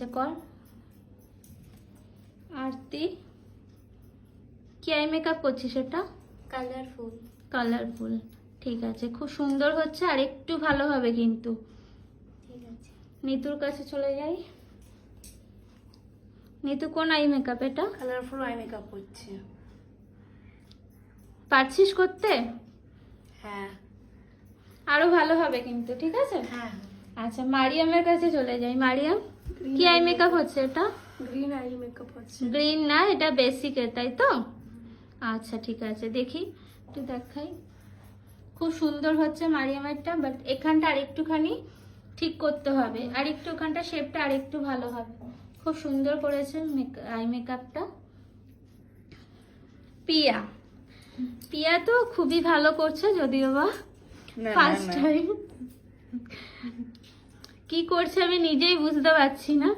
আচ্ছা কর। আরতি কি আই মেকআপ করছিস এটা? কালারফুল। কালারফুল, ঠিক আছে, খুব সুন্দর হচ্ছে, আর একটু ভালো হবে কিন্তু। ঠিক আছে। নিতুর কাছে চলে যাই। নিতু কোন আই মেকআপ এটা? কালারফুল আই মেকআপ করছি। পারছিস করতে? হ্যাঁ। আরো ভালো হবে কিন্তু, ঠিক আছে। হ্যাঁ। আচ্ছা মারিয়ামের কাছে চলে যাই। মারিয়াম কি আই মেকআপ হচ্ছে এটা? গ্রিন আই মেকআপ হচ্ছে। গ্রিন না, এটা বেসিকের, তাই তো? আচ্ছা ঠিক আছে, দেখি একটু দেখাই। খুব সুন্দর হচ্ছে মারিয়ামেরটা, বাট এখানটা আরেকটুখানি ঠিক করতে হবে, আর একটু ওখানটা শেপটা আরেকটু ভালো হবে। খুব সুন্দর করেছে আই মেকআপটা। পিয়া, পিয়া তো খুবই ভালো করছে, যদিও বা ফার্স্ট টাইম। কি করছে আমি নিজেই বুঝতে পারছি না।